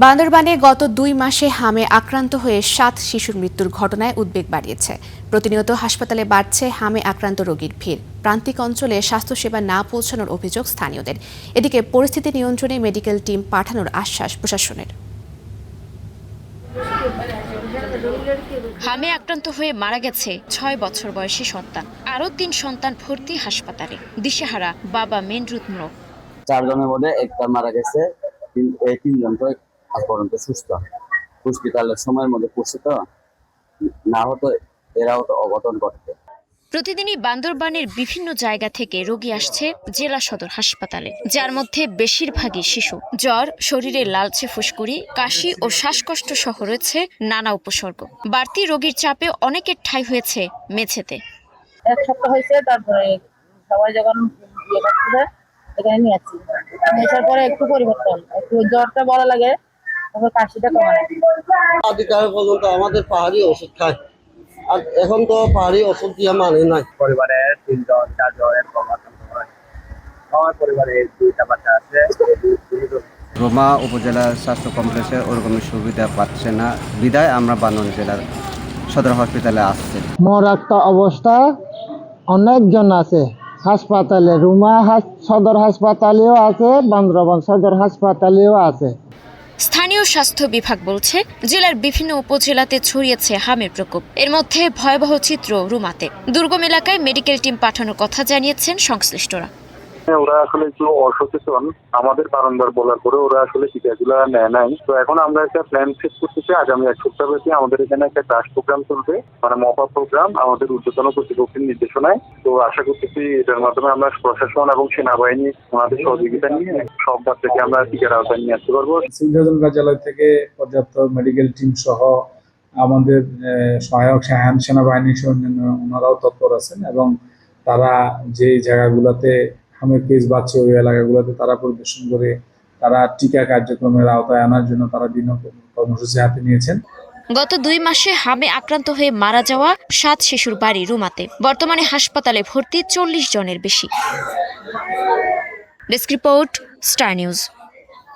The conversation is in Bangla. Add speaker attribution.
Speaker 1: বান্দরবানে গত 2 মাসে হামে আক্রান্ত হয়ে 7 শিশুর মৃত্যুর ঘটনায় উদ্বেগ বাড়িয়েছে। প্রতিনিয়ত হাসপাতালে বাড়ছে হামে আক্রান্ত রোগীর ভিড়। প্রান্তিক অঞ্চলে স্বাস্থ্যসেবা না পৌঁছানোর অভিযোগ স্থানীয়দের। এদিকে পরিস্থিতি নিয়ন্ত্রণে মেডিকেল টিম পাঠানোর আশ্বাস প্রশাসনের।
Speaker 2: হামে আক্রান্ত হয়ে মারা গেছে 6 বছর বয়সী সন্তান। আরও 3 সন্তান ভর্তি হাসপাতালে। দিশেহারা বাবা মেনরুদ মোড়ক।
Speaker 3: 4 জনের মধ্যে একটা মারা গেছে, এই 3 জন তো আজ পর্যন্ত সুস্থ। হসপিটালের সময়ের মধ্যে পৌঁছে তো না হতো এরাও তো অঘটন ঘটে।
Speaker 2: প্রতিদিনই বান্দরবানের বিভিন্ন জায়গা থেকে রোগী আসছে জেলা সদর হাসপাতালে, যার মধ্যে বেশিরভাগই শিশু। জ্বর, শরীরে লালচে ফুসকুড়ি, কাশি ও শ্বাসকষ্ট সহ রয়েছে নানা উপসর্গ। বাড়তি রোগীর চাপে অনেকের ঠাঁই হয়েছে মেঝেতে।
Speaker 4: এক সপ্তাহ হয়েছে, তারপরে সবাই যখন করছে এখানে নিয়ে যাচ্ছি, আসার পরে একটু পরিবর্তন, একটু জ্বরটা বলা লাগে, তারপর কাশিটা কমানো।
Speaker 5: আদিকাল পর্যন্ত আমাদের পাহাড়ি ওষুধ খায়, আর এখন তো পাহাড়ি ওষুধ দিয়ে মানে নাই।
Speaker 6: পরিবারের 3 জন 4 জন এরকম আমার পরিবারে 2টা বাচ্চা আছে।
Speaker 7: রোমা উপজেলা স্বাস্থ্য কমপ্লেক্সে ওরকম সুবিধা পাচ্ছে না, বিধায় আমরা বান্দরবান জেলার সদর হসপিটালে আসছি।
Speaker 8: মরাক্ত অবস্থা অনেকজন আছে হাসপাতালে, রুমা সদর হাসপাতালেও আছে, বান্দরবান সদর হাসপাতালেও আছে।
Speaker 2: স্থানীয় স্বাস্থ্য বিভাগ বলছে, জেলার বিভিন্ন উপজেলাতে ছড়িয়েছে হামের প্রকোপ। এর মধ্যে ভয়াবহ চিত্র রুমাতে। দুর্গম এলাকায় মেডিকেল টিম পাঠানোর কথা জানিয়েছেন সংশ্লিষ্টরা।
Speaker 9: ওরা আসলে একটু অসচেতন, আমাদের বারংবার বলার পরে ওরা আসলে টিকাগুলো নেয় নাই। তো এখন আমরা একটা প্ল্যান সেট করতেছি, আগামী 1 সপ্তাহ ব্যাপী আমাদের এখানে একটা ক্লাস প্রোগ্রাম চলবে, মানে মপ আপ প্রোগ্রাম আমাদের ঊর্ধ্বতন কর্তৃপক্ষের নির্দেশনায়। তো আশা করতেছি এটার মাধ্যমে আমরা প্রশাসন এবং সেনাবাহিনী ওনাদের সহযোগিতা নিয়ে সব বাচ্চাকে আমরা টিকার আওতায় নিয়ে আসতে পারবো।
Speaker 10: সিভিল কার্যালয় থেকে পর্যাপ্ত মেডিকেল টিম সহ আমাদের সহায়ক সেনাবাহিনী সহ ওনারাও তৎপর আছেন, এবং তারা যে জায়গাগুলোতে হামের কেস বাড়ছে ওই এলাকাগুলোতে তারা পরিদর্শন করে তারা টিকা কার্যক্রমের আওতায় আনার জন্য তারা বিভিন্ন কর্মসূচি হাতে নিয়েছেন।
Speaker 2: গত 2 মাসে হামে আক্রান্ত হয়ে মারা যাওয়া 7 শিশুর বাড়ি রুমাতে। বর্তমানে হাসপাতালে ভর্তি 40 জনের বেশি। Desk report, star news.